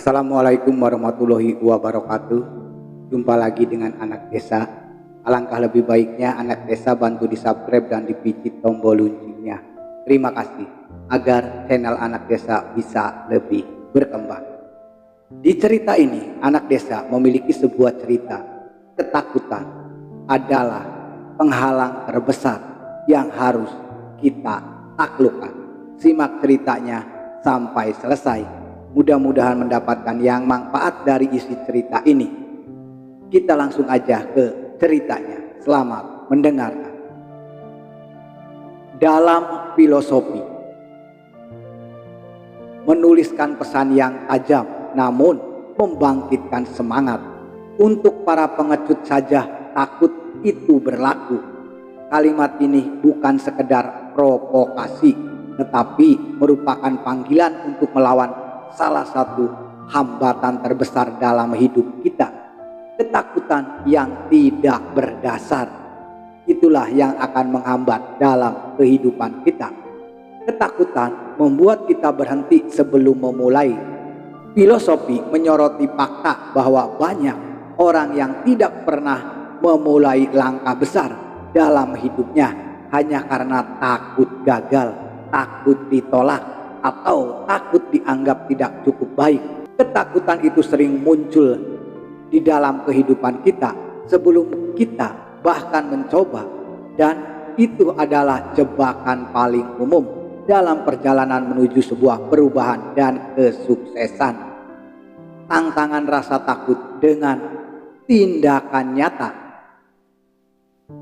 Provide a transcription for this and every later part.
Assalamualaikum warahmatullahi wabarakatuh. Jumpa lagi dengan anak desa. Alangkah lebih baiknya anak desa bantu di subscribe dan dipicit tombol loncengnya. Terima kasih agar channel anak desa bisa lebih berkembang. Di cerita ini anak desa memiliki sebuah cerita. Ketakutan adalah penghalang terbesar yang harus kita taklukkan. Simak ceritanya sampai selesai. Mudah-mudahan mendapatkan yang manfaat dari isi cerita ini. Kita langsung aja ke ceritanya. Selamat mendengarkan. Dalam filosofi, menuliskan pesan yang tajam namun membangkitkan semangat. Untuk para pengecut saja takut itu berlaku. Kalimat ini bukan sekedar provokasi, tetapi merupakan panggilan untuk melawan salah satu hambatan terbesar dalam hidup kita, ketakutan yang tidak berdasar. Itulah yang akan menghambat dalam kehidupan kita. Ketakutan membuat kita berhenti sebelum memulai. Filosofi menyoroti fakta bahwa banyak orang yang tidak pernah memulai langkah besar dalam hidupnya hanya karena takut gagal, takut ditolak, atau takut dianggap tidak cukup baik. Ketakutan itu sering muncul di dalam kehidupan kita sebelum kita bahkan mencoba, dan itu adalah jebakan paling umum dalam perjalanan menuju sebuah perubahan dan kesuksesan. Tantangan rasa takut dengan tindakan nyata.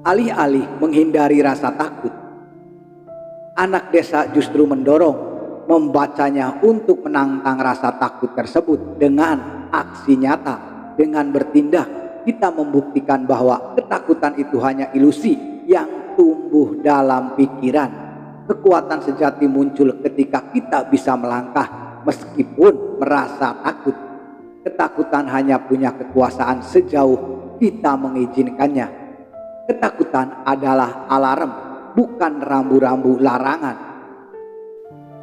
Alih-alih menghindari rasa takut, anak desa justru mendorong membacanya untuk menantang rasa takut tersebut dengan aksi nyata. Dengan bertindak, kita membuktikan bahwa ketakutan itu hanya ilusi yang tumbuh dalam pikiran. Kekuatan sejati muncul ketika kita bisa melangkah meskipun merasa takut. Ketakutan hanya punya kekuasaan sejauh kita mengizinkannya. Ketakutan adalah alarm, bukan rambu-rambu larangan.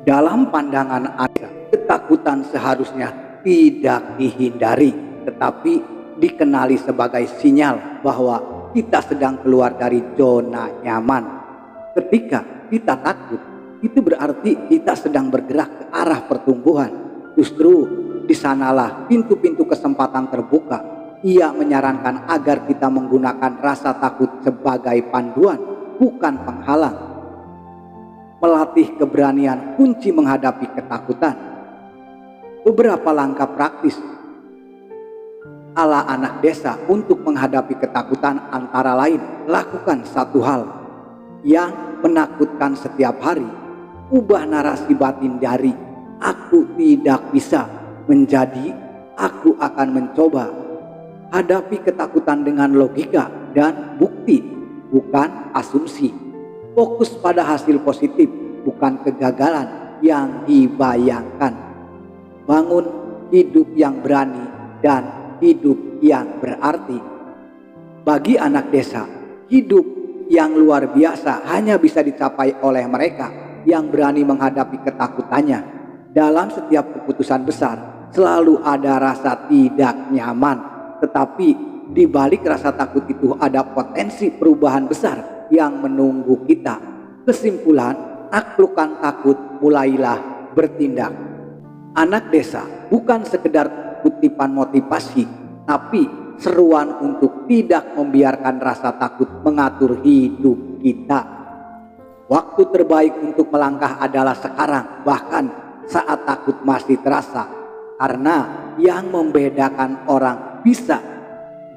Dalam pandangan Anda, ketakutan seharusnya tidak dihindari, tetapi dikenali sebagai sinyal bahwa kita sedang keluar dari zona nyaman. Ketika kita takut, itu berarti kita sedang bergerak ke arah pertumbuhan. Justru di sanalah pintu-pintu kesempatan terbuka. Ia menyarankan agar kita menggunakan rasa takut sebagai panduan, bukan penghalang. Melatih keberanian kunci menghadapi ketakutan. Beberapa langkah praktis ala anak desa untuk menghadapi ketakutan antara lain: lakukan satu hal yang menakutkan setiap hari. Ubah narasi batin dari "aku tidak bisa" menjadi "aku akan mencoba". Hadapi ketakutan dengan logika dan bukti, bukan asumsi. Fokus pada hasil positif, bukan kegagalan yang dibayangkan. Bangun hidup yang berani dan hidup yang berarti. Bagi anak desa, hidup yang luar biasa hanya bisa dicapai oleh mereka yang berani menghadapi ketakutannya. Dalam setiap keputusan besar selalu ada rasa tidak nyaman, tetapi di balik rasa takut itu ada potensi perubahan besar yang menunggu kita. Kesimpulan, taklukkan takut, mulailah bertindak. Anak desa bukan sekedar kutipan motivasi, tapi seruan untuk tidak membiarkan rasa takut mengatur hidup kita. Waktu terbaik untuk melangkah adalah sekarang, bahkan saat takut masih terasa. Karena yang membedakan orang bisa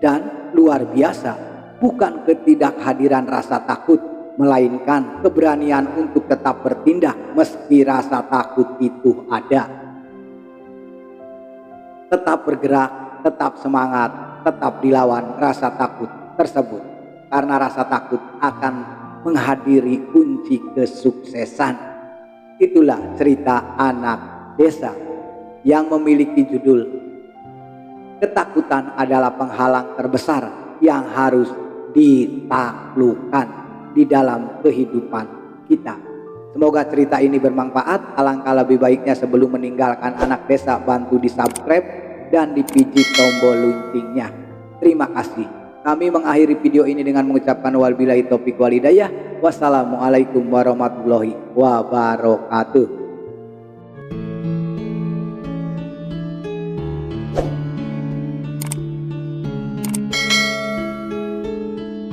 dan luar biasa bukan ketidakhadiran rasa takut, melainkan keberanian untuk tetap bertindak meski rasa takut itu ada. Tetap bergerak, tetap semangat, tetap dilawan rasa takut tersebut, karena rasa takut akan menghadiri kunci kesuksesan. Itulah cerita anak desa yang memiliki judul "Ketakutan adalah penghalang terbesar yang harus ditaklukkan di dalam kehidupan kita". Semoga cerita ini bermanfaat. Alangkah lebih baiknya sebelum meninggalkan anak desa, bantu di subscribe dan dipijit tombol loncengnya. Terima kasih. Kami mengakhiri video ini dengan mengucapkan wabillahi taufiq walhidayah. Wassalamualaikum warahmatullahi wabarakatuh.